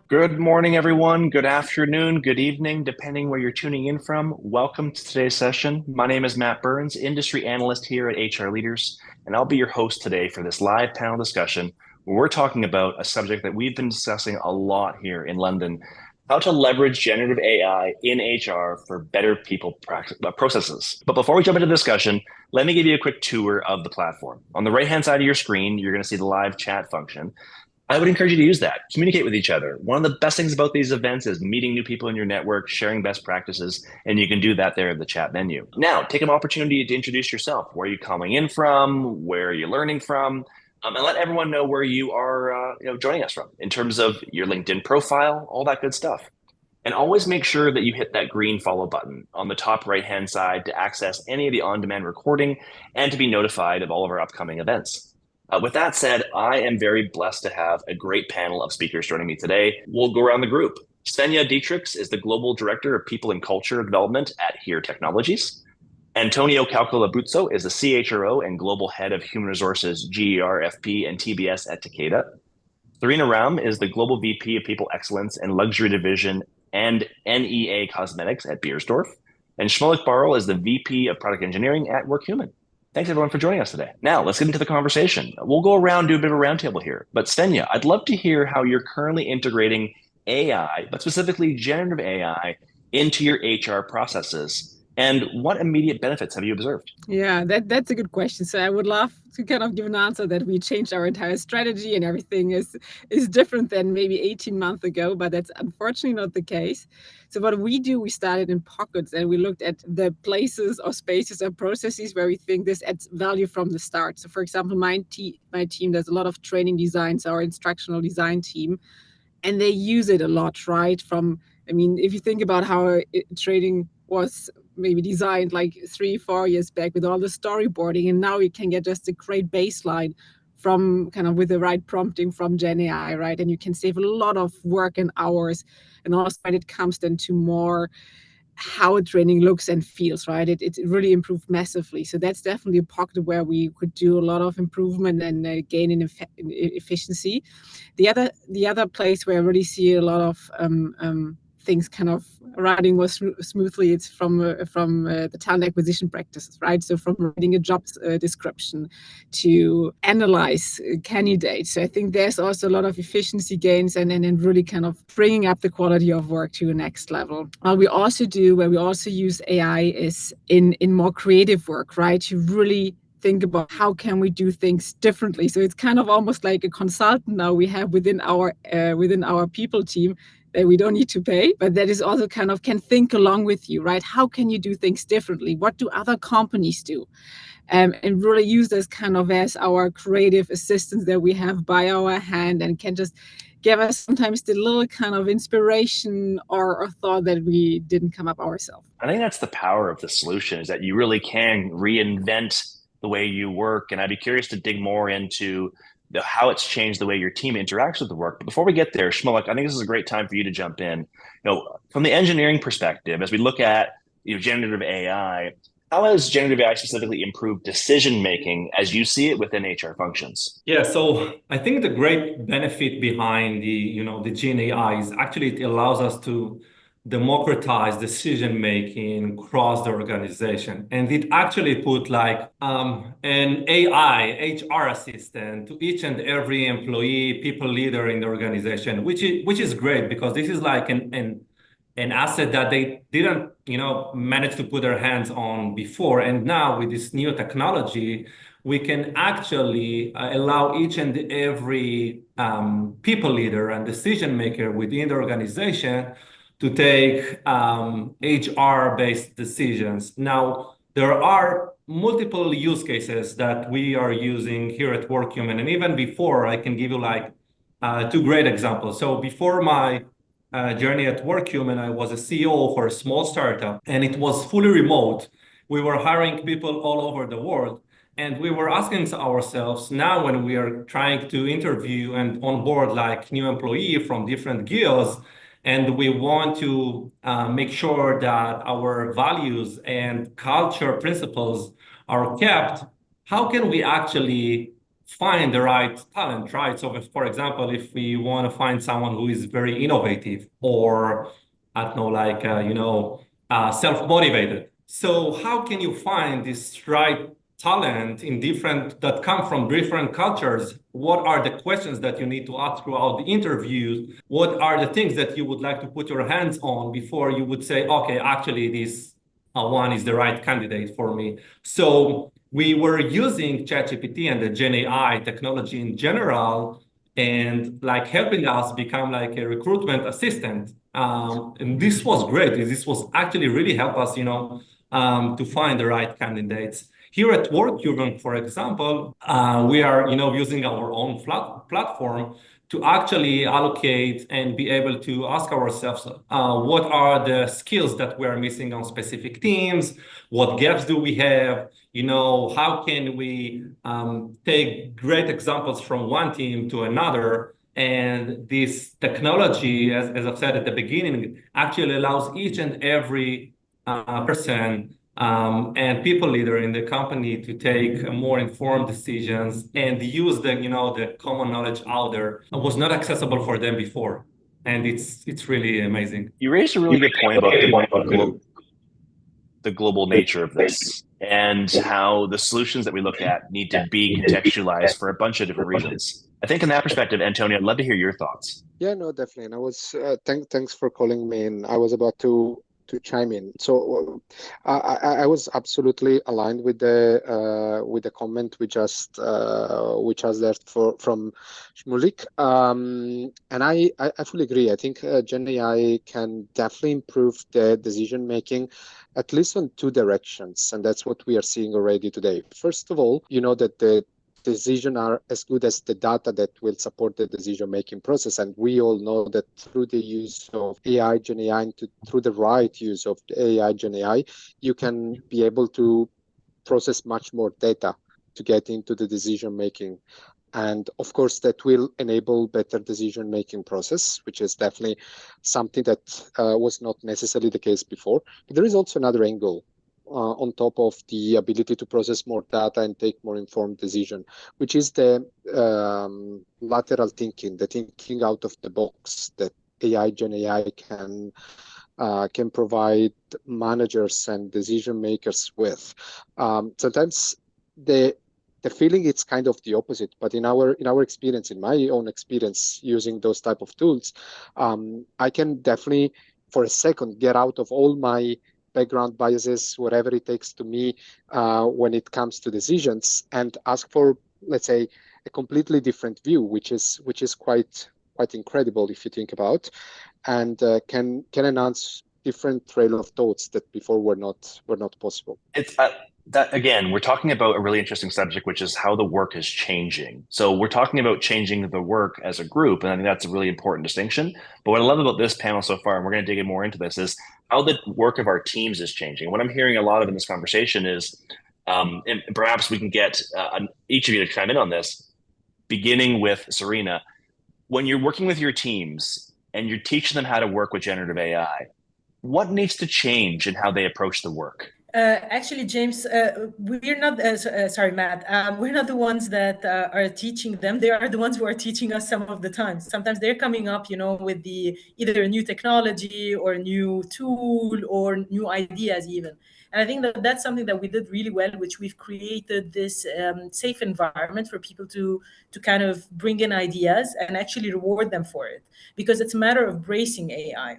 Good morning, everyone. Good afternoon, good evening, depending where you're tuning in from. Welcome to today's session. My name is Matt Burns, industry analyst here at HR Leaders, and I'll be your host today for this live panel discussion where we're talking about a subject that we've been discussing a lot here in London, how to leverage generative AI in HR for better processes. But before we jump into the discussion, let me give you a quick tour of the platform. On the right-hand side of your screen, you're going to see the live chat function. I would encourage you to use that. Communicate with each other. One of the best things about these events is meeting new people in your network, sharing best practices, and you can do that there in the chat menu. Now, take an opportunity to introduce yourself. Where are you coming in from? Where are you learning from? And let everyone know where you are joining us from in terms of your LinkedIn profile, all that good stuff. And always make sure that you hit that green follow button on the top right-hand side to access any of the on-demand recording and to be notified of all of our upcoming events. With that said, I am very blessed to have a great panel of speakers joining me today. We'll go around the group. Svenja Dietrich is the Global Director of People and Culture Development at Here Technologies. Antonio Calcolabuzzo is the CHRO and Global Head of Human Resources, GERFP, and TBS at Takeda. Serena Rahme is the Global VP of People Excellence and Luxury Division and NEA Cosmetics at Beiersdorf. And Shmulik Barel is the VP of Product Engineering at WorkHuman. Thanks everyone for joining us today. Now let's get into the conversation. We'll go around, do a bit of a roundtable here. But Svenja, I'd love to hear how you're currently integrating AI, but specifically generative AI, into your HR processes. And what immediate benefits have you observed? Yeah, that's a good question. So I would love to kind of give an answer that we changed our entire strategy and everything is different than maybe 18 months ago, but that's unfortunately not the case. So what we do, we started in pockets and we looked at the places or spaces or processes where we think this adds value from the start. So for example, my team does a lot of training designs, our instructional design team, and they use it a lot, right? If you think about how training was maybe designed like 3-4 years back with all the storyboarding, and now you can get just a great baseline from kind of with the right prompting from Gen AI, right? And you can save a lot of work and hours. And also when it comes then to more how a training looks and feels, right? It really improved massively. So that's definitely a pocket where we could do a lot of improvement and gain in efficiency. The other place where I really see a lot of things kind of running more smoothly, it's from the talent acquisition practices, right? So from writing a job description to analyze candidates. So I think there's also a lot of efficiency gains and really kind of bringing up the quality of work to a next level. What we also do, where we also use AI, is in more creative work, right? To really think about how can we do things differently. So it's kind of almost like a consultant now we have within our people team that we don't need to pay, but that is also kind of can think along with you, right? How can you do things differently? What do other companies do? And really use this kind of as our creative assistants that we have by our hand and can just give us sometimes the little kind of inspiration or thought that we didn't come up ourselves. I think that's the power of the solution is that you really can reinvent the way you work. And I'd be curious to dig more into how it's changed the way your team interacts with the work. But before we get there, Shmulik, I think this is a great time for you to jump in. From the engineering perspective, as we look at generative AI, how has generative AI specifically improved decision making as you see it within HR functions? Yeah, so I think the great benefit behind the Gen AI is actually it allows us to democratize decision making across the organization, and it actually put like an AI HR assistant to each and every employee, people leader in the organization, which is great because this is like an asset that they didn't manage to put their hands on before, and now with this new technology we can actually allow each and every people leader and decision maker within the organization to take HR-based decisions. Now, there are multiple use cases that we are using here at WorkHuman, and even before, I can give you like two great examples. So before my journey at WorkHuman, I was a CEO for a small startup, and it was fully remote. We were hiring people all over the world. And we were asking ourselves now when we are trying to interview and onboard like new employee from different guilds, and we want to make sure that our values and culture principles are kept, how can we actually find the right talent, right? So, if, for example, if we want to find someone who is very innovative or, I don't know, like, self-motivated. So how can you find this right talent in different that come from different cultures? What are the questions that you need to ask throughout the interviews? What are the things that you would like to put your hands on before you would say, okay, actually this one is the right candidate for me? So we were using ChatGPT and the Gen AI technology in general and like helping us become like a recruitment assistant. And this was great. This was actually really help us, to find the right candidates. Here at WorkCuban, for example, we are, using our own platform to actually allocate and be able to ask ourselves what are the skills that we are missing on specific teams, what gaps do we have, how can we take great examples from one team to another. And this technology, as I've said at the beginning, actually allows each and every person and people leader in the company to take more informed decisions and use the common knowledge out there that was not accessible for them before. And it's really amazing. You raised a really good point about the global nature of this and how the solutions that we look at need to be contextualized for a bunch of different reasons. I think in that perspective, Antonio, I'd love to hear your thoughts. Yeah, no, definitely. And I was thanks for calling me in. I was about to chime in. So I was absolutely aligned with the comment we just there from Shmulik. And I fully agree. I think Gen AI can definitely improve the decision making, at least on two directions, and that's what we are seeing already today. First of all, that the decisions are as good as the data that will support the decision-making process. And we all know that through the use of AI, Gen AI, and through the right use of AI, Gen AI, you can be able to process much more data to get into the decision-making. And of course, that will enable better decision-making process, which is definitely something that was not necessarily the case before. But there is also another angle on top of the ability to process more data and take more informed decision, which is the lateral thinking, the thinking out of the box that AI, Gen AI can provide managers and decision makers with. Sometimes the feeling it's kind of the opposite, but in our experience, in my own experience using those type of tools, I can definitely for a second get out of all my background biases, whatever it takes to me when it comes to decisions, and ask for, let's say, a completely different view, which is quite incredible if you think about, and can enhance different trail of thoughts that before were not possible. It's that again, we're talking about a really interesting subject, which is how the work is changing. So we're talking about changing the work as a group, and I think that's a really important distinction. But what I love about this panel so far, and we're going to dig in more into this, is how the work of our teams is changing. What I'm hearing a lot of in this conversation is, and perhaps we can get each of you to chime in on this, beginning with Serena. When you're working with your teams and you're teaching them how to work with generative AI, what needs to change in how they approach the work? Actually, James, we're not, sorry, Matt, we're not the ones that are teaching them. They are the ones who are teaching us some of the time. Sometimes they're coming up, with either a new technology or a new tool or new ideas even. And I think that that's something that we did really well, which we've created this safe environment for people to kind of bring in ideas and actually reward them for it. Because it's a matter of embracing AI.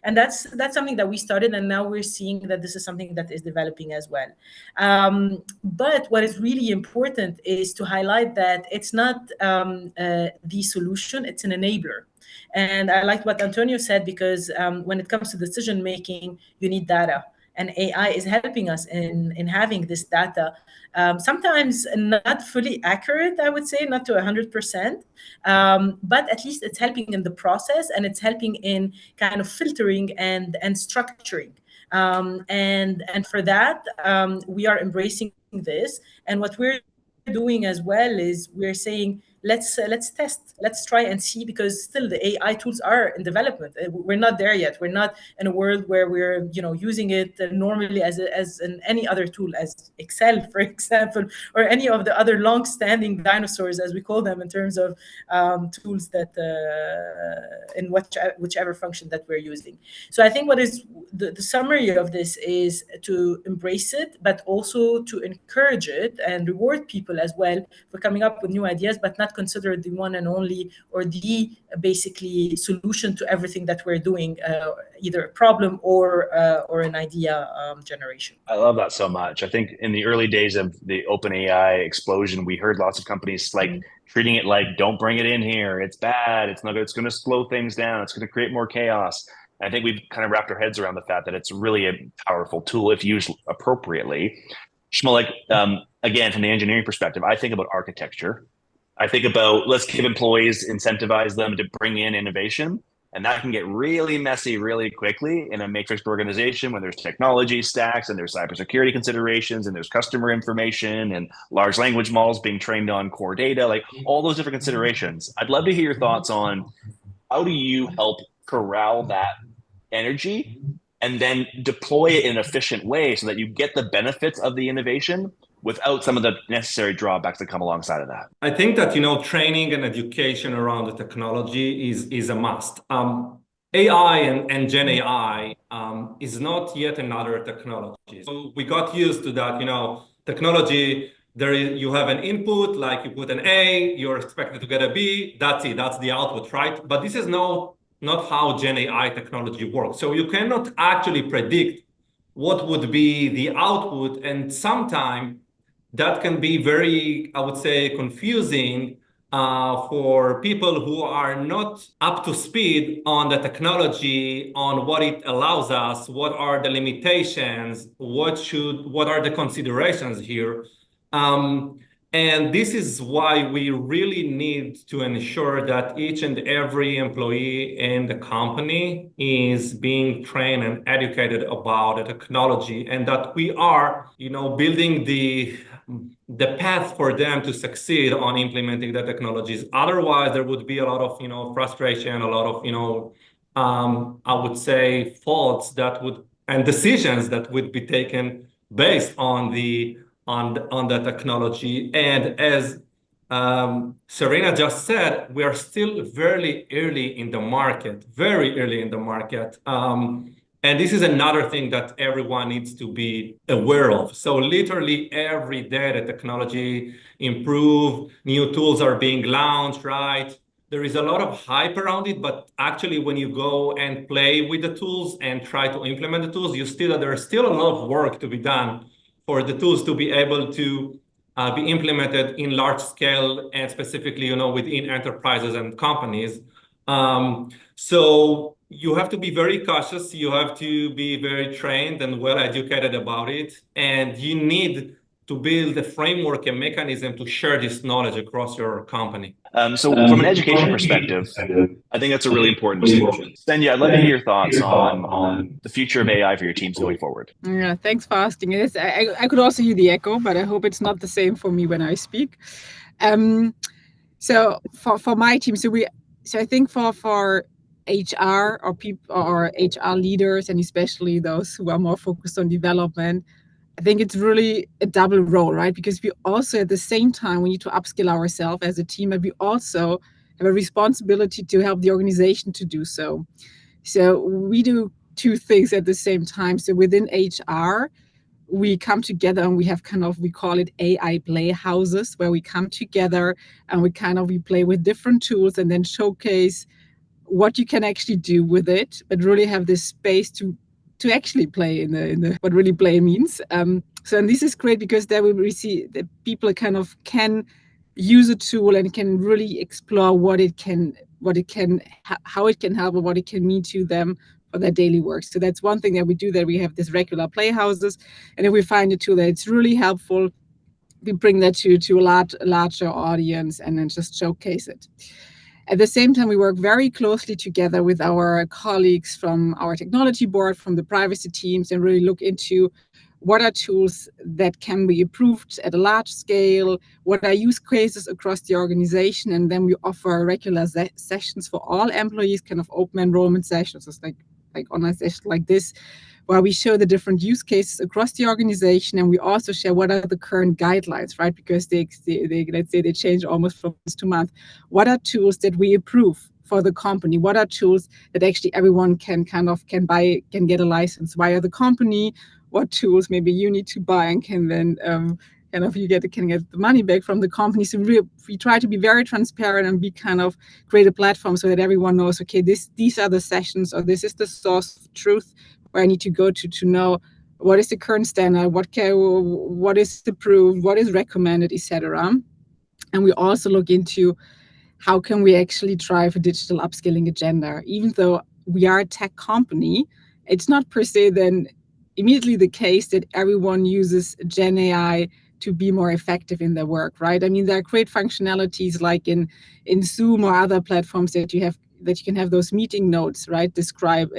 And that's something that we started, and now we're seeing that this is something that is developing as well. But what is really important is to highlight that it's not the solution, it's an enabler. And I liked what Antonio said, because when it comes to decision making, you need data. And AI is helping us in having this data. Sometimes not fully accurate, I would say, not to 100%, but at least it's helping in the process, and it's helping in kind of filtering and structuring. And for that, we are embracing this. And what we're doing as well is we're saying, let's test, let's try and see, because still the AI tools are in development. We're not there yet. We're not in a world where we're using it normally as in any other tool, as Excel, for example, or any of the other long-standing dinosaurs, as we call them, in terms of tools that in whichever function that we're using. So I think what is the summary of this is to embrace it, but also to encourage it and reward people as well for coming up with new ideas, but not consider it the one and only, or the basically solution to everything that we're doing, either a problem or an idea generation. I love that so much. I think in the early days of the OpenAI explosion, we heard lots of companies treating it like, don't bring it in here. It's bad. It's not. It's going to slow things down. It's going to create more chaos. And I think we've kind of wrapped our heads around the fact that it's really a powerful tool if used appropriately. Shmulik, again, from the engineering perspective, I think about architecture. I think about, let's give employees, incentivize them to bring in innovation. And that can get really messy really quickly in a matrixed organization when there's technology stacks and there's cybersecurity considerations and there's customer information and large language models being trained on core data, like all those different considerations. I'd love to hear your thoughts on how do you help corral that energy and then deploy it in an efficient way so that you get the benefits of the innovation without some of the necessary drawbacks that come alongside of that. I think that, training and education around the technology is a must. AI and Gen AI is not yet another technology. So we got used to that, technology, you have an input, like you put an A, you're expected to get a B, that's it, that's the output, right? But this is not how Gen AI technology works. So you cannot actually predict what would be the output, and sometimes that can be very, I would say, confusing for people who are not up to speed on the technology, on what it allows us, what are the limitations, what are the considerations here. And this is why we really need to ensure that each and every employee in the company is being trained and educated about the technology, and that we are, building the path for them to succeed on implementing the technologies. Otherwise, there would be a lot of, frustration, a lot of, I would say, faults and decisions that would be taken based on the technology. And as Serena just said, we are still very early in the market. And this is another thing that everyone needs to be aware of. So literally every day the technology improves, new tools are being launched, right? There is a lot of hype around it, but actually when you go and play with the tools and try to implement the tools, you see that there is still a lot of work to be done for the tools to be able to be implemented in large scale and specifically, within enterprises and companies. So you have to be very cautious. You have to be very trained and well educated about it. And you need to build a framework and mechanism to share this knowledge across your company. So from an education perspective, I think that's a really important distinction. Svenja, I'd love to hear your thoughts on the future of AI for your teams going forward. Yeah, thanks for asking this. I could also hear the echo, but I hope it's not the same for me when I speak. So for my team, so I think for HR or people or HR leaders, and especially those who are more focused on development, I think it's really a double role, right? Because we also, at the same time, we need to upskill ourselves as a team, and we also have a responsibility to help the organization to do so. So we do two things at the same time. So within HR, we come together and we have we call it AI playhouses, where we come together and we play with different tools and then showcase what you can actually do with it, but really have this space to actually play in the what really play means. And this is great because there we see that people can use a tool and can really explore how it can help and what it can mean to them for their daily work. So that's one thing that we do, that we have this regular playhouses, and if we find a tool that it's really helpful, we bring that to a larger audience and then just showcase it. At the same time, we work very closely together with our colleagues from our technology board, from the privacy teams, and really look into what are tools that can be approved at a large scale, what are use cases across the organization, and then we offer regular sessions for all employees, kind of open enrollment sessions, it's like online sessions like this, where we show the different use cases across the organization, and we also share what are the current guidelines, right? Because they let's say they change almost from month to month. What are tools that we approve for the company? What are tools that actually everyone can buy, can get a license via the company? What tools maybe you need to buy and can then can get the money back from the company? So we try to be very transparent and be create a platform so that everyone knows, okay, these are the sessions, or this is the source of truth where I need to go to know what is the current standard, what is approved, what is recommended, etc. And we also look into how can we actually drive a digital upskilling agenda. Even though we are a tech company, it's not per se then immediately the case that everyone uses Gen AI to be more effective in their work, right? I mean, there are great functionalities like in Zoom or other platforms that you can have those meeting notes, right? Describe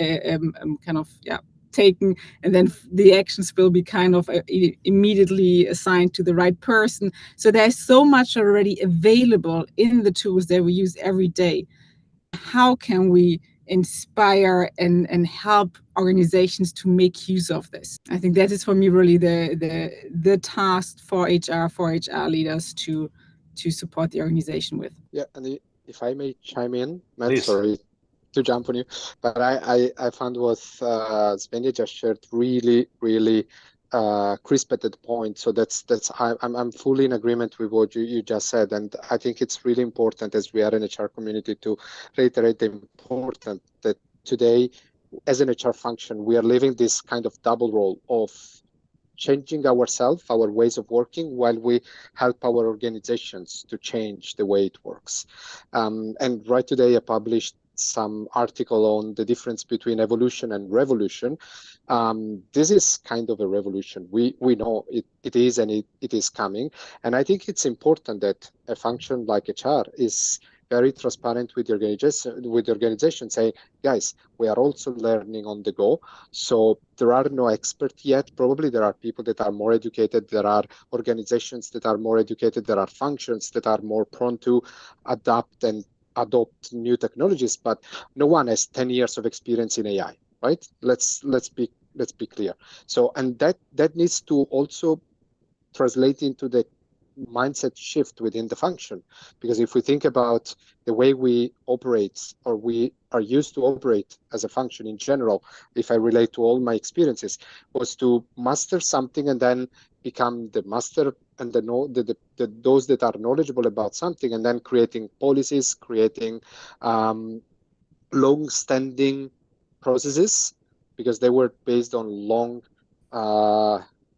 taken, and then the actions will be immediately assigned to the right person. So there's so much already available in the tools that we use every day. How can we inspire and help organizations to make use of this? I think that is for me really the task for HR leaders to support the organization with. Yeah, and if I may chime in, Matt, Please. sorry to jump on you, but I found what Svenja just shared really crisp at that point. So I'm fully in agreement with what you just said, and I think it's really important as we are an HR community to reiterate the importance that today, as an HR function, we are living this kind of double role of changing ourselves, our ways of working, while we help our organizations to change the way it works. And right today, I published some article on the difference between evolution and revolution. This is kind of a revolution. We know it is, and it is coming. And I think it's important that a function like HR is very transparent with the organization, saying, guys, we are also learning on the go. So there are no experts yet. Probably there are people that are more educated. There are organizations that are more educated. There are functions that are more prone to adapt and adopt new technologies, but no one has 10 years of experience in AI, right? Let's be clear. So, and that needs to also translate into the mindset shift within the function, because if we think about the way we operate, or we are used to operate as a function in general, if I relate to all my experiences, was to master something and then become the master and those that are knowledgeable about something, and then creating policies, creating long-standing processes, because they were based on long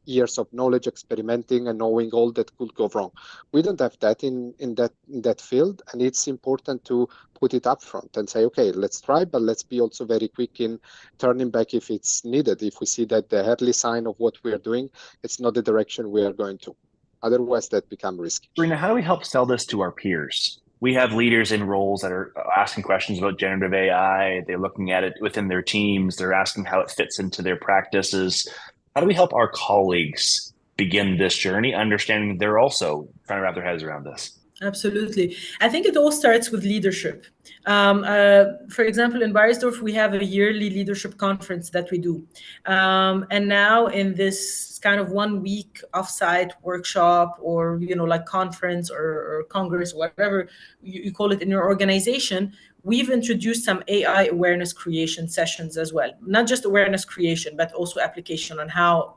years of knowledge, experimenting, and knowing all that could go wrong. We don't have that in that field, and it's important to put it up front and say, okay, let's try, but let's be also very quick in turning back if it's needed, if we see that the early sign of what we are doing, it's not the direction we are going to. Otherwise, that becomes risky. Serena, how do we help sell this to our peers? We have leaders in roles that are asking questions about generative AI. They're looking at it within their teams. They're asking how it fits into their practices. How do we help our colleagues begin this journey, understanding they're also trying to wrap their heads around this? Absolutely. I think it all starts with leadership. For example, in Beiersdorf, we have a yearly leadership conference that we do. And now in this kind of 1 week offsite workshop, or, like conference or congress, whatever you call it in your organization, we've introduced some AI awareness creation sessions as well. Not just awareness creation, but also application on how,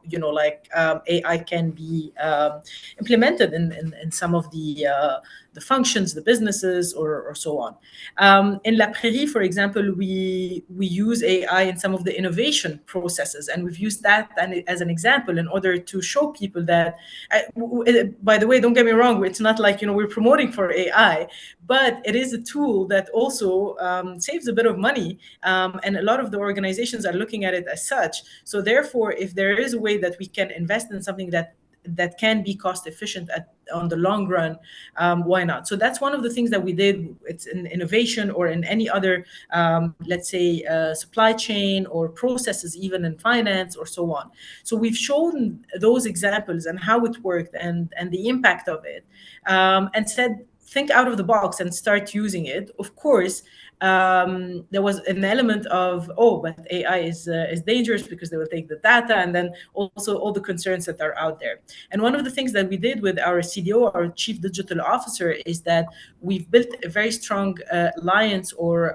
AI can be implemented in some of the functions, the businesses, or so on. In La Prairie, for example, we use AI in some of the innovation processes, and we've used that as an example in order to show people that, by the way, don't get me wrong, it's not like, we're promoting for AI, but it is a tool that also saves a bit of money, and a lot of the organizations are looking at it as such. So therefore, if there is a way that we can invest in something that can be cost efficient on the long run, why not? So that's one of the things that we did. It's in innovation or in any other, let's say, supply chain or processes, even in finance or so on. So we've shown those examples and how it worked and the impact of it, and said, think out of the box and start using it. Of course, there was an element of, oh, but AI is dangerous because they will take the data, and then also all the concerns that are out there. And one of the things that we did with our CDO, our Chief Digital Officer, is that we've built a very strong alliance or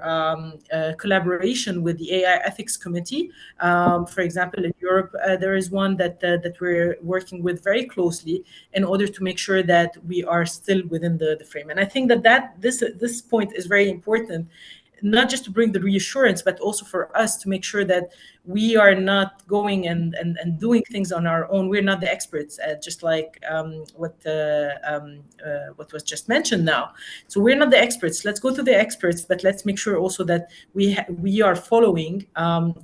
collaboration with the AI Ethics Committee. For example, in Europe, there is one that we're working with very closely in order to make sure that we are still within the frame. And I think that this point is very important, not just to bring the reassurance, but also for us to make sure that we are not going and doing things on our own. We're not the experts, just like what was just mentioned now. So we're not the experts. Let's go to the experts, but let's make sure also that we are following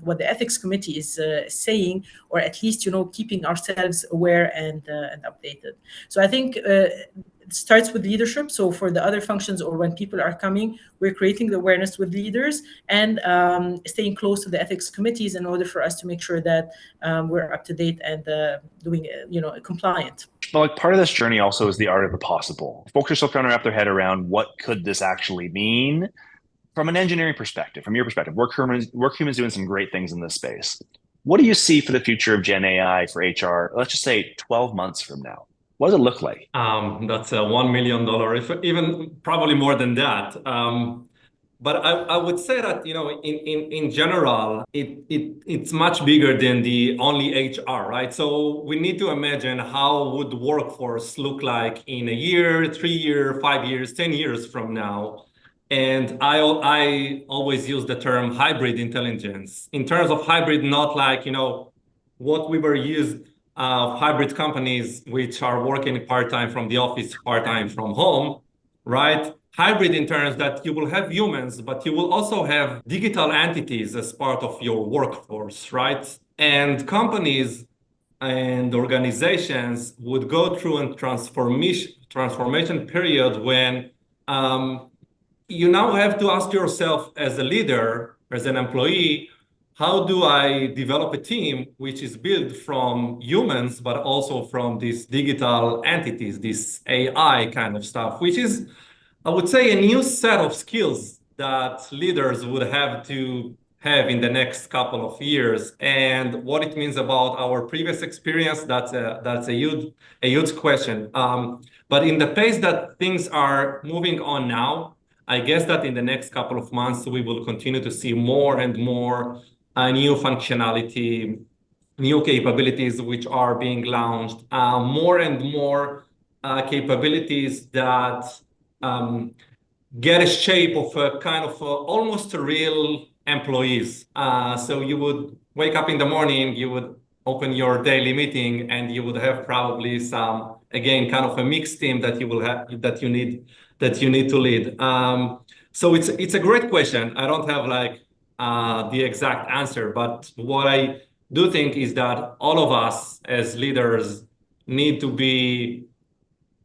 what the ethics committee is saying, or at least keeping ourselves aware and updated. So I think it starts with leadership. So for the other functions, or when people are coming, we're creating the awareness with leaders and staying close to the ethics committees in order for us to make sure that we're up to date and doing, compliant. Well, like part of this journey also is the art of the possible. Folks are still trying to wrap their head around what could this actually mean from an engineering perspective, from your perspective. Workhumans doing some great things in this space. What do you see for the future of Gen AI for HR? Let's just say 12 months from now. What does it look like? That's a $1 million, if even probably more than that. But I would say that, in general, it's much bigger than the only HR, right? So we need to imagine how would the workforce look like in a year, 3 years, 5 years, 10 years from now. And I always use the term hybrid intelligence. In terms of hybrid, not like, what we were used hybrid companies which are working part-time from the office, part-time from home, right? Hybrid in terms that you will have humans, but you will also have digital entities as part of your workforce, right? And companies and organizations would go through a transformation period when you now have to ask yourself as a leader, as an employee, how do I develop a team which is built from humans, but also from these digital entities, this AI kind of stuff, which is, I would say, a new set of skills that leaders would have to have in the next couple of years. And what it means about our previous experience, that's a huge question. But in the pace that things are moving on now, I guess that in the next couple of months, we will continue to see more and more new functionality, new capabilities which are being launched, more and more capabilities that get a shape of a kind of almost real employees. So you would wake up in the morning, you would open your daily meeting, and you would have probably some, again, kind of a mixed team that you will have, that you need to lead. So it's a great question. I don't have like the exact answer, but what I do think is that all of us as leaders need to be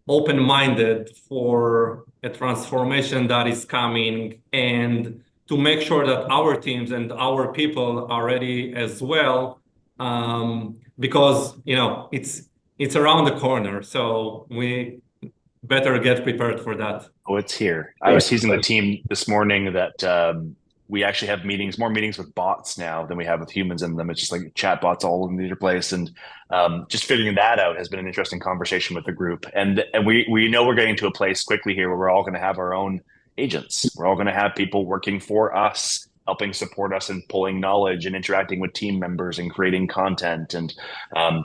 open-minded for a transformation that is coming, and to make sure that our teams and our people are ready as well, because it's around the corner. So we better get prepared for that. Oh, it's here. I was teasing the team this morning that we actually have more meetings with bots now than we have with humans in them. It's just like chat bots all in the place. And just figuring that out has been an interesting conversation with the group. And we know we're getting to a place quickly here where we're all going to have our own agents. We're all going to have people working for us, helping support us in pulling knowledge and interacting with team members and creating content. And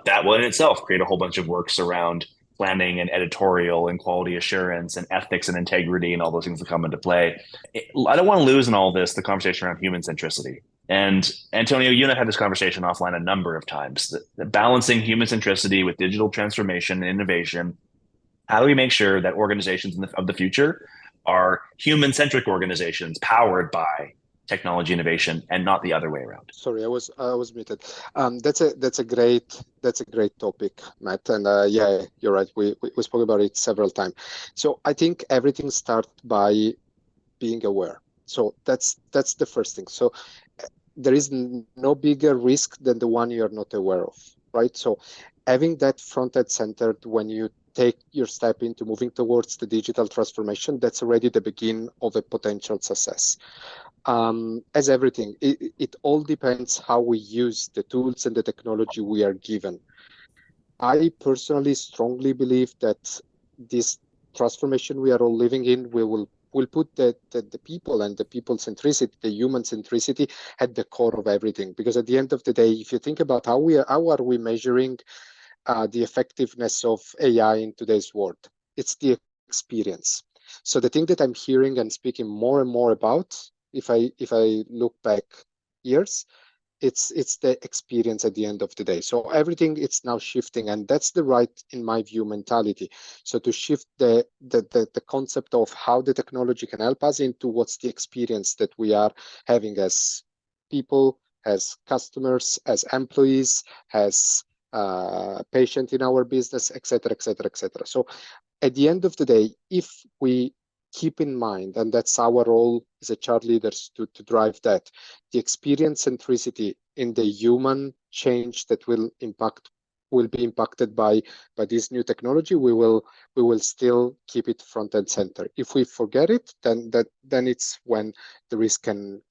that will in itself create a whole bunch of works around planning and editorial and quality assurance and ethics and integrity and all those things that come into play. I don't want to lose in all this the conversation around human centricity. And Antonio, you and I had this conversation offline a number of times, that balancing human centricity with digital transformation and innovation. How do we make sure that organizations of the future are human-centric organizations powered by technology innovation and not the other way around? Sorry, I was muted. That's a great topic, Matt. And yeah, you're right. We spoke about it several times. So I think everything starts by being aware. So that's the first thing. So there is no bigger risk than the one you're not aware of, right? So having that front end centered when you take your step into moving towards the digital transformation, that's already the beginning of a potential success. As everything, it all depends how we use the tools and the technology we are given. I personally strongly believe that this transformation we are all living in, will put the people and the people centricity, the human centricity at the core of everything. Because at the end of the day, if you think about how are we measuring the effectiveness of AI in today's world, it's the experience. So the thing that I'm hearing and speaking more and more about, if I look back years, it's the experience at the end of the day. So everything it's now shifting, and that's the right, in my view, mentality. So to shift the concept of how the technology can help us into what's the experience that we are having as people, as customers, as employees, as patient in our business, etc., etc., etc. So at the end of the day, if we keep in mind, and that's our role as a chart leaders to drive that, the experience centricity in the human change that will be impacted by this new technology, we will still keep it front and center. If we forget it, then it's when the risk can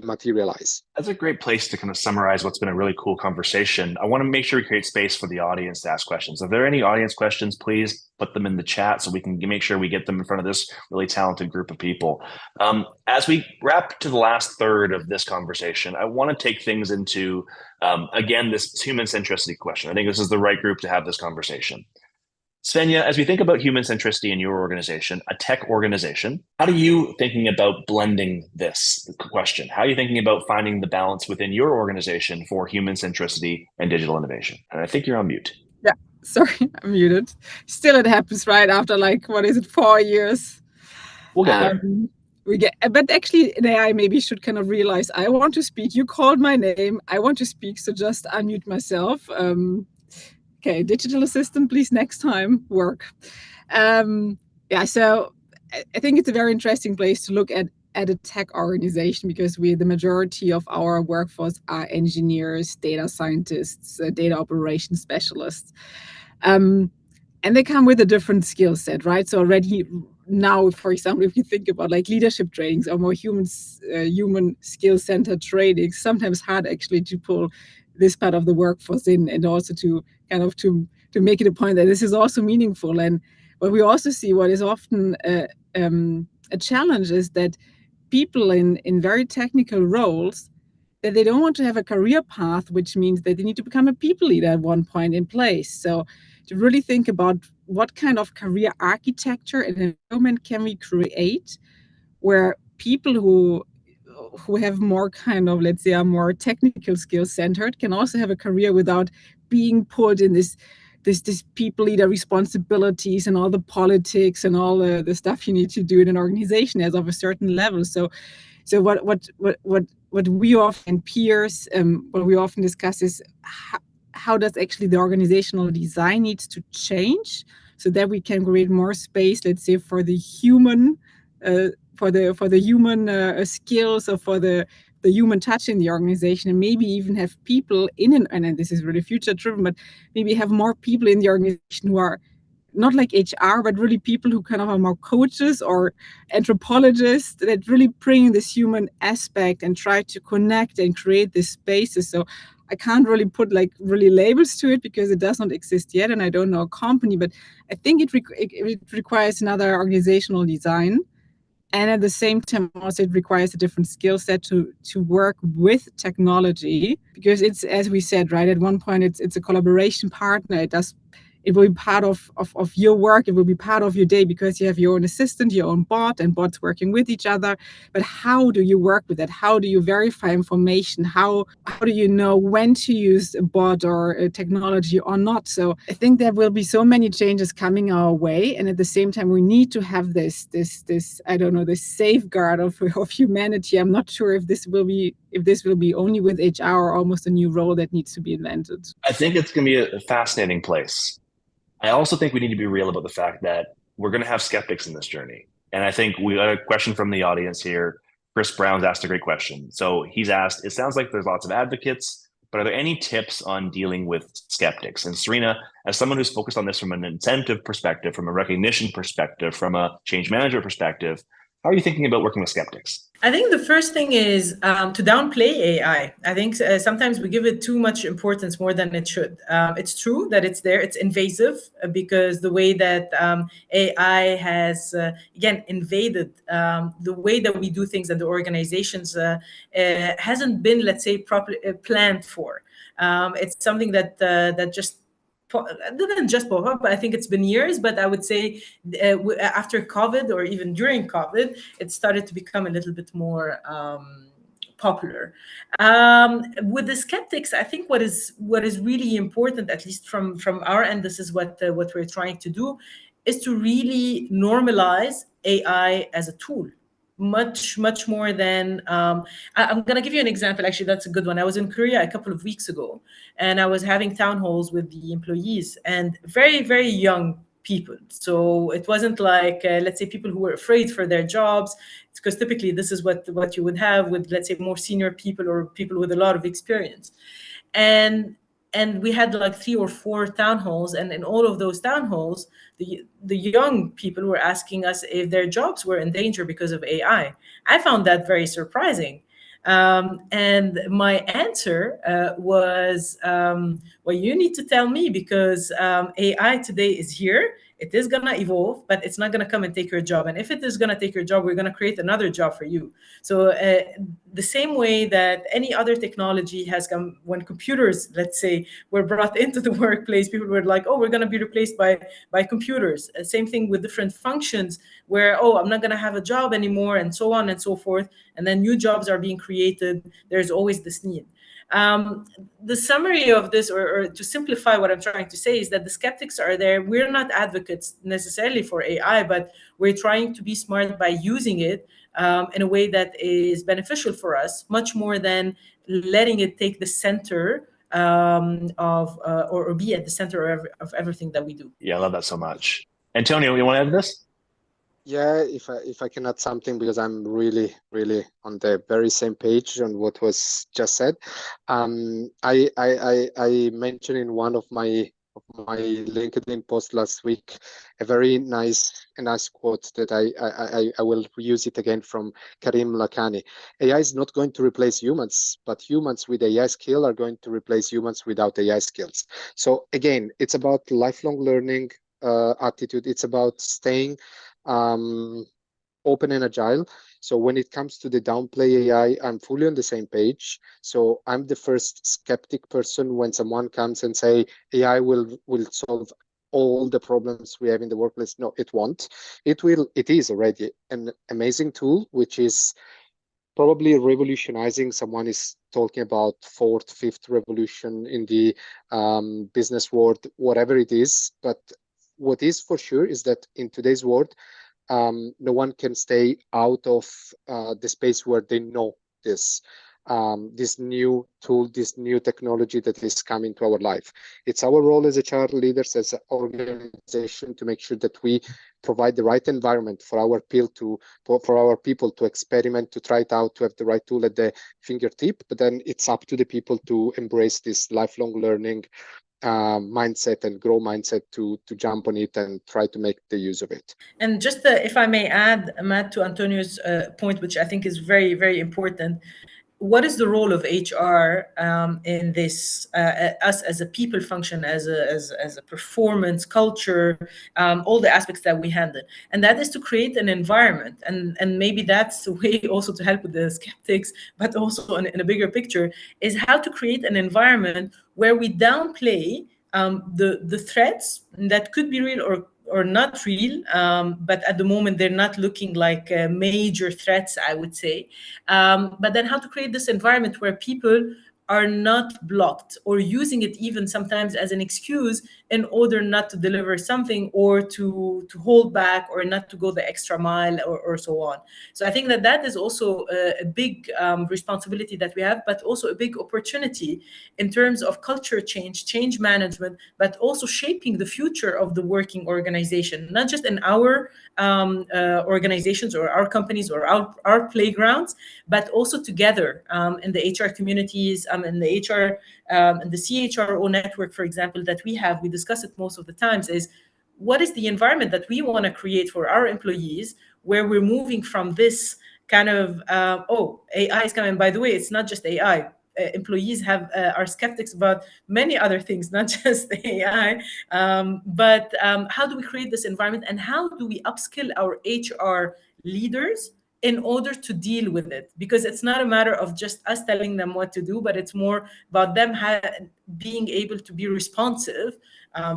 materialize. That's a great place to kind of summarize what's been a really cool conversation. I want to make sure we create space for the audience to ask questions. If there are any audience questions, please put them in the chat so we can make sure we get them in front of this really talented group of people. As we wrap to the last third of this conversation, I want to take things into, again, this human centricity question. I think this is the right group to have this conversation. Svenja, as we think about human centricity in your organization, a tech organization, how are you thinking about blending this question? How are you thinking about finding the balance within your organization for human centricity and digital innovation? And I think you're on mute. Yeah, sorry, I'm muted. Still, it happens right after 4 years. We'll get there. But actually, in AI, maybe should kind of realize I want to speak. You called my name. I want to speak, so just unmute myself. Okay, digital assistant, please next time work. Yeah, so I think it's a very interesting place to look at a tech organization, because the majority of our workforce are engineers, data scientists, data operations specialists. And they come with a different skill set, right? So already now, for example, if you think about leadership trainings or more human skill-centered trainings, sometimes hard actually to pull this part of the workforce in, and also to kind of to make it a point that this is also meaningful. And what we also see, what is often a challenge, is that people in very technical roles, that they don't want to have a career path, which means that they need to become a people leader at one point in place. So to really think about what kind of career architecture and environment can we create where people who have more kind of, let's say, are more technical skills centered can also have a career without being pulled in this people leader responsibilities and all the politics and all the stuff you need to do in an organization as of a certain level. So what we often peers, what we often discuss is how does actually the organizational design needs to change so that we can create more space, let's say, for the human human skills, or for the human touch in the organization, and maybe even have people and this is really future driven, but maybe have more people in the organization who are not like HR, but really people who kind of are more coaches or anthropologists that really bring this human aspect and try to connect and create these spaces. So I can't really put really labels to it because it does not exist yet, and I don't know a company, but I think it requires another organizational design. And at the same time, also it requires a different skill set to work with technology, because it's, as we said, right, at one point it's a collaboration partner. it will be part of your work. It will be part of your day because you have your own assistant, your own bot, and bots working with each other. But how do you work with that? How do you verify information? How do you know when to use a bot or a technology or not? So I think there will be so many changes coming our way, and at the same time, we need to have this I don't know, this safeguard of humanity. I'm not sure if this will be only with HR or almost a new role that needs to be invented. I think it's going to be a fascinating place. I also think we need to be real about the fact that we're going to have skeptics in this journey. And I think we got a question from the audience here. Chris Brown's asked a great question. So he's asked, it sounds like there's lots of advocates, but are there any tips on dealing with skeptics? And Serena, as someone who's focused on this from an incentive perspective, from a recognition perspective, from a change management perspective, how are you thinking about working with skeptics? I think the first thing is to downplay AI. I think sometimes we give it too much importance, more than it should. It's true that it's there. It's invasive because the way that AI has, again, invaded the way that we do things and the organizations hasn't been, let's say, properly planned for. It's something that just didn't just pop up. I think it's been years, but I would say after COVID or even during COVID, it started to become a little bit more popular. With the skeptics, I think what is really important, at least from our end, this is what we're trying to do, is to really normalize AI as a tool. Much more than I'm going to give you an example. Actually, that's a good one. I was in Korea a couple of weeks ago, and I was having town halls with the employees, and very, very young people. So it wasn't like let's say people who were afraid for their jobs, because typically this is what you would have with, let's say, more senior people or people with a lot of experience. And we had like 3 or 4 town halls, and in all of those town halls, the young people were asking us if their jobs were in danger because of AI. I found that very surprising. And my answer was, well, you need to tell me, because AI today is here. It is going to evolve, but it's not going to come and take your job. And if it is going to take your job, we're going to create another job for you. So the same way that any other technology has come, when computers, let's say, were brought into the workplace, people were like, oh, we're going to be replaced by computers. Same thing with different functions where, oh, I'm not going to have a job anymore, and so on and so forth. And then new jobs are being created. There's always this need. The summary of this, or to simplify what I'm trying to say, is that the skeptics are there. We're not advocates necessarily for AI, but we're trying to be smart by using it in a way that is beneficial for us, much more than letting it take the center of or be at the center of everything that we do. Yeah, I love that so much. Antonio, you want to add to this? Yeah, if I can add something, because I'm really on the very same page on what was just said. I mentioned in one of my LinkedIn posts last week a very nice quote that I will use it again from Karim Lakhani. AI is not going to replace humans, but humans with AI skill are going to replace humans without AI skills. So again, it's about lifelong learning attitude. It's about staying open and agile. So when it comes to the downplay AI, I'm fully on the same page. So I'm the first skeptic person when someone comes and say AI will solve all the problems we have in the workplace. No, it won't. It is already an amazing tool, which is probably revolutionizing. Someone is talking about 4th, 5th revolution in the business world, whatever it is. But what is for sure is that in today's world, no one can stay out of the space where they know this new tool, this new technology that is coming to our life. It's our role as HR leaders, as an organization, to make sure that we provide the right environment for our people to experiment, to try it out, to have the right tool at the fingertip. But then it's up to the people to embrace this lifelong learning mindset and grow mindset to jump on it and try to make the use of it. And just if I may add, Matt, to Antonio's point, which I think is very, very important. What is the role of HR in this? Us as a people function, as a performance culture, all the aspects that we handle, and that is to create an environment, and maybe that's the way also to help with the skeptics, but also in a bigger picture, is how to create an environment where we downplay the threats that could be real or not real, but at the moment they're not looking like major threats, I would say. But then how to create this environment where people are not blocked or using it even sometimes as an excuse in order not to deliver something or to hold back or not to go the extra mile or so on. So I think that is also a big responsibility that we have, but also a big opportunity in terms of culture change management, but also shaping the future of the working organization, not just in our organizations or our companies or our playgrounds, but also together in the HR communities, in the HR, in the CHRO network, for example, that we have. We discuss it most of the times, is what is the environment that we want to create for our employees, where we're moving from this kind of, AI is coming. By the way, it's not just AI. Employees are skeptics about many other things, not just AI. But how do we create this environment, and how do we upskill our HR leaders in order to deal with it? Because it's not a matter of just us telling them what to do, but it's more about them being able to be responsive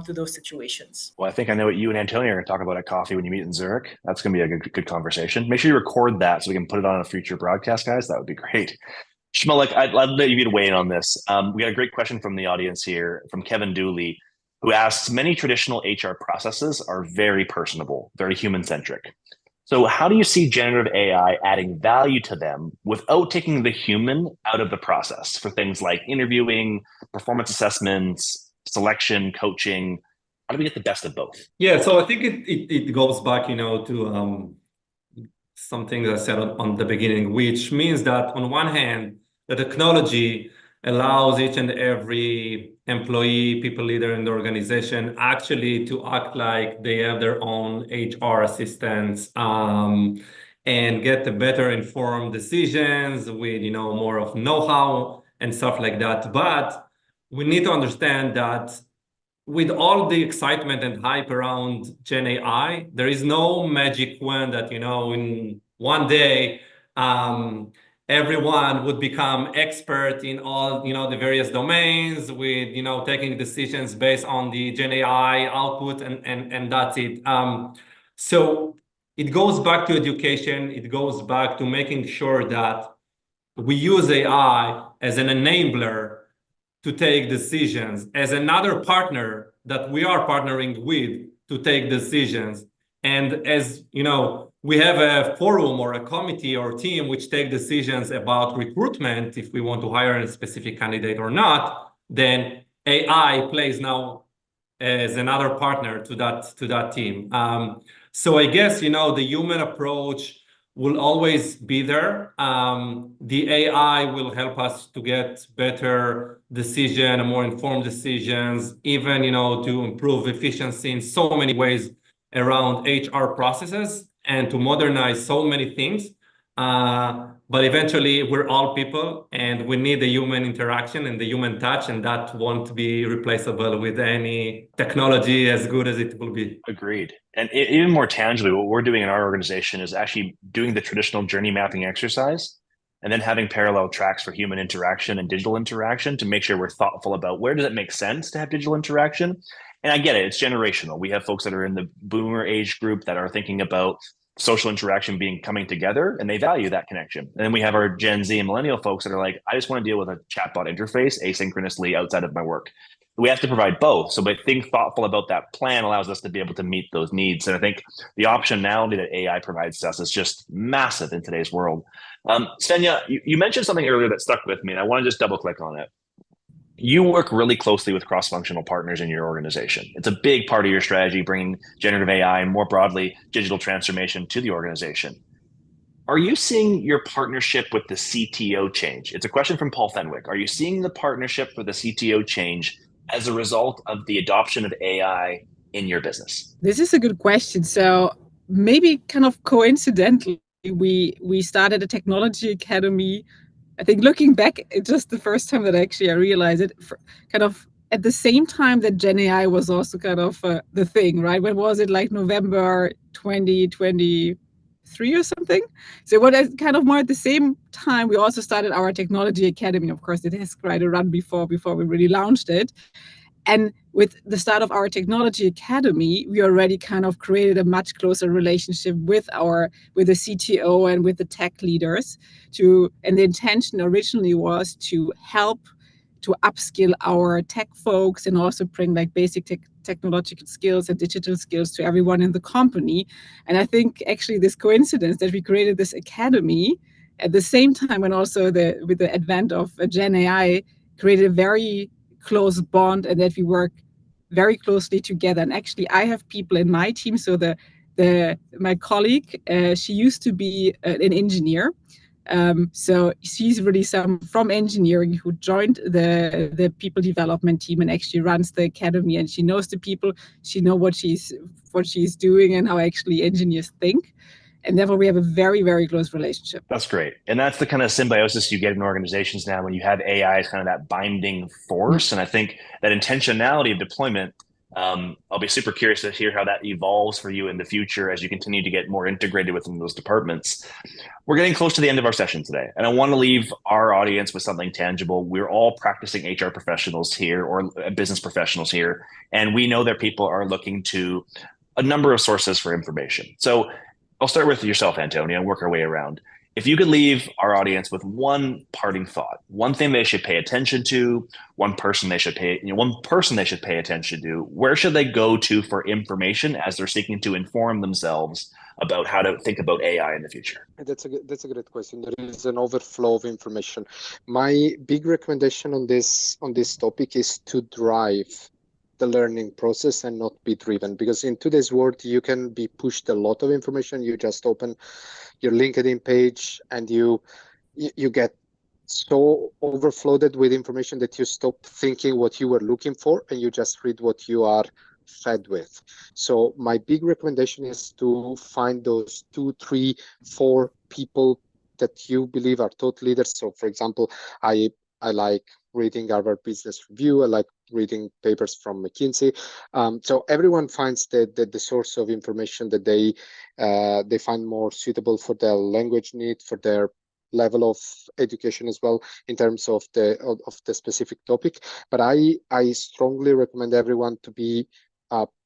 to those situations. Well, I think I know what you and Antonio are going to talk about at coffee when you meet in Zurich. That's going to be a good conversation. Make sure you record that so we can put it on a future broadcast, guys. That would be great. Shmulik, I'd love you to weigh in on this. We got a great question from the audience here from Kevin Dooley, who asks, many traditional HR processes are very personable, very human-centric. So how do you see generative AI adding value to them without taking the human out of the process for things like interviewing, performance assessments, selection, coaching? How do we get the best of both? Yeah, so I think it goes back, to something that I said on the beginning, which means that on one hand, the technology allows each and every employee, people leader in the organization actually to act like they have their own HR assistants, and get the better informed decisions with, more of know-how and stuff like that. But we need to understand that with all the excitement and hype around Gen AI, there is no magic wand that, in one day, everyone would become expert in all, the various domains with, taking decisions based on the Gen AI output, and that's it. So it goes back to education. It goes back to making sure that we use AI as an enabler to take decisions, as another partner that we are partnering with to take decisions. And as we have a forum or a committee or team which take decisions about recruitment, if we want to hire a specific candidate or not, then AI plays now as another partner to that team. So I guess, the human approach will always be there. The AI will help us to get better decision, more informed decisions, even, to improve efficiency in so many ways around HR processes and to modernize so many things. But eventually we're all people and we need the human interaction and the human touch, and that won't be replaceable with any technology as good as it will be. Agreed. And even more tangibly, what we're doing in our organization is actually doing the traditional journey mapping exercise and then having parallel tracks for human interaction and digital interaction to make sure we're thoughtful about where does it make sense to have digital interaction. And I get it, it's generational. We have folks that are in the boomer age group that are thinking about social interaction coming together, and they value that connection. And then we have our Gen Z and millennial folks that are like, I just want to deal with a chatbot interface asynchronously outside of my work. We have to provide both. So by being thoughtful about that plan allows us to be able to meet those needs. And I think the optionality that AI provides to us is just massive in today's world. Svenja, you mentioned something earlier that stuck with me, and I want to just double click on it. You work really closely with cross-functional partners in your organization. It's a big part of your strategy, bringing generative AI and more broadly digital transformation to the organization. Are you seeing your partnership with the CTO change? It's a question from Paul Fenwick. Are you seeing the partnership for the CTO change as a result of the adoption of AI in your business? This is a good question. So maybe kind of coincidentally, we started a technology academy. I think looking back, it's just the first time that actually I realized it, kind of at the same time that Gen AI was also kind of the thing, right? When was it, like November 2023 or something? So what kind of more at the same time, we also started our technology academy. Of course, it has quite a run before we really launched it. And with the start of our technology academy, we already kind of created a much closer relationship with the CTO and with the tech leaders and the intention originally was to help to upskill our tech folks and also bring like basic technological skills and digital skills to everyone in the company. And I think actually this coincidence that we created this academy at the same time, and also with the advent of Gen AI, created a very close bond, and that we work very closely together. And actually, I have people in my team. So my colleague, she used to be an engineer. So she's really from engineering who joined the people development team and actually runs the academy. And she knows the people. She knows what she's doing and how actually engineers think. And therefore, we have a very, very close relationship. That's great. And that's the kind of symbiosis you get in organizations now when you have AI as kind of that binding force. And I think that intentionality of deployment, I'll be super curious to hear how that evolves for you in the future as you continue to get more integrated within those departments. We're getting close to the end of our session today, and I want to leave our audience with something tangible. We're all practicing HR professionals here or business professionals here, and we know that people are looking to a number of sources for information. So I'll start with yourself, Antonio, and work our way around. If you could leave our audience with one parting thought, one thing they should pay attention to, one person they should pay attention to, where should they go to for information as they're seeking to inform themselves about how to think about AI in the future? That's a great question. There is an overflow of information. My big recommendation on this topic is to drive the learning process and not be driven, because in today's world you can be pushed a lot of information. You just open your LinkedIn page and you get so overflooded with information that you stop thinking what you were looking for and you just read what you are fed with. So my big recommendation is to find those 2, 3, 4 people that you believe are thought leaders. So for example, I like reading Harvard Business Review. I like reading papers from McKinsey. So everyone finds the source of information that they find more suitable for their language need, for their level of education as well, in terms of the specific topic. But I strongly recommend everyone to be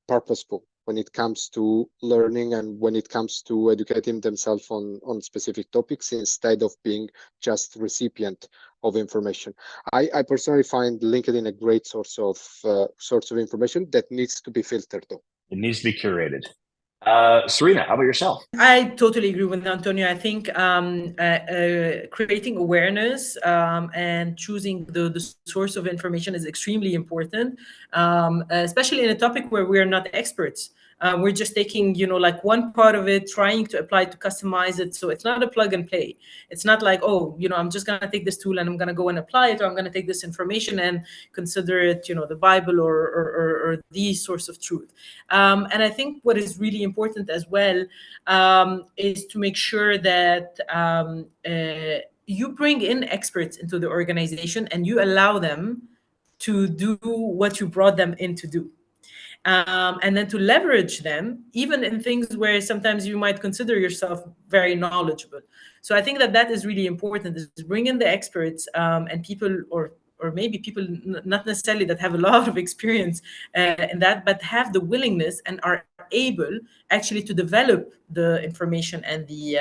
purposeful when it comes to learning and when it comes to educating themselves on specific topics, instead of being just recipient of information. I personally find LinkedIn a great source of information that needs to be filtered though. It needs to be curated. Serena, how about yourself? I totally agree with Antonio. I think creating awareness and choosing the source of information is extremely important, especially in a topic where we're not experts. We're just taking, like one part of it, trying to apply to customize it. So it's not a plug and play. It's not like, oh, I'm just going to take this tool and I'm going to go and apply it, or I'm going to take this information and consider it, the Bible or the source of truth. And I think what is really important as well is to make sure that you bring in experts into the organization and you allow them to do what you brought them in to do. And then to leverage them, even in things where sometimes you might consider yourself very knowledgeable. So I think that is really important, is to bring in the experts and people, or maybe people not necessarily that have a lot of experience in that, but have the willingness and are able actually to develop the information and the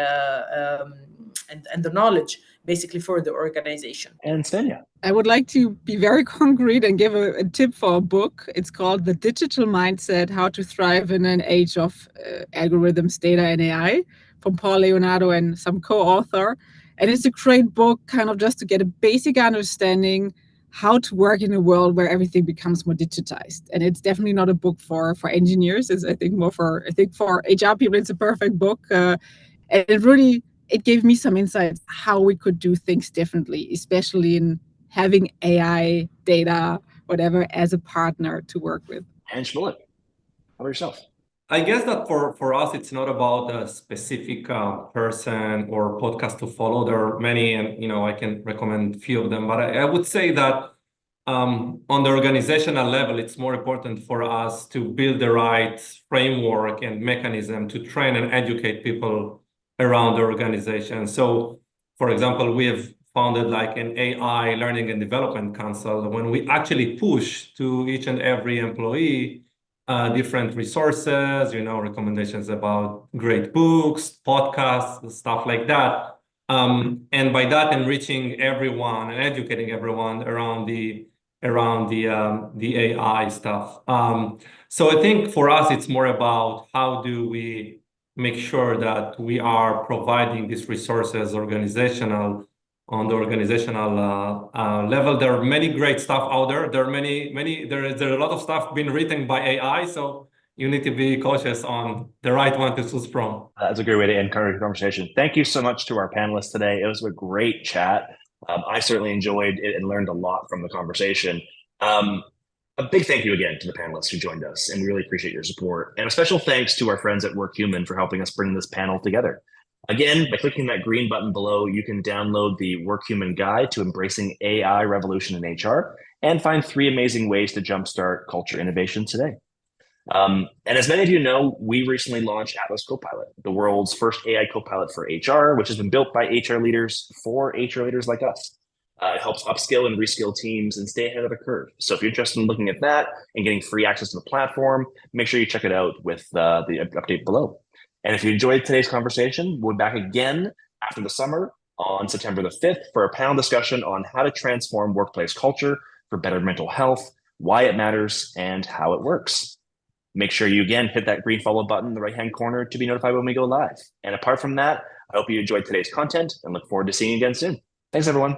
and the knowledge basically for the organization. And Svenja. I would like to be very concrete and give a tip for a book. It's called The Digital Mindset: How to Thrive in an Age of Algorithms, Data, and AI, from Paul Leonardo and some co-author. And it's a great book, kind of just to get a basic understanding how to work in a world where everything becomes more digitized. And it's definitely not a book for engineers. It's, I think, more for HR people. It's a perfect book. And it gave me some insights how we could do things differently, especially in having AI, data, whatever, as a partner to work with. And Shmulik, how about yourself? I guess that for us, it's not about a specific person or podcast to follow. There are many, and I can recommend a few of them. But I would say that on the organizational level, it's more important for us to build the right framework and mechanism to train and educate people around the organization. So, for example, we have founded like an AI learning and development council, when we actually push to each and every employee different resources, recommendations about great books, podcasts, stuff like that. And by that, enriching everyone and educating everyone around the AI stuff. So I think for us, it's more about how do we make sure that we are providing these resources on the organizational level. There are many great stuff out there. There are a lot of stuff being written by AI. So you need to be cautious on the right one to choose from. That's a great way to end the conversation. Thank you so much to our panelists today. It was a great chat. I certainly enjoyed it and learned a lot from the conversation. A big thank you again to the panelists who joined us, and we really appreciate your support. And a special thanks to our friends at WorkHuman for helping us bring this panel together. Again, by clicking that green button below, you can download the WorkHuman Guide to Embracing AI Revolution in HR and find 3 amazing ways to jumpstart culture innovation today. And as many of you know, we recently launched Atlas Copilot, the world's first AI copilot for HR, which has been built by HR leaders for HR leaders like us. It helps upskill and reskill teams and stay ahead of the curve. So if you're interested in looking at that and getting free access to the platform, make sure you check it out with the update below. And if you enjoyed today's conversation, we'll be back again after the summer on September the 5th for a panel discussion on how to transform workplace culture for better mental health, why it matters, and how it works. Make sure you, again, hit that green follow button in the right-hand corner to be notified when we go live. And apart from that, I hope you enjoyed today's content and look forward to seeing you again soon. Thanks, everyone.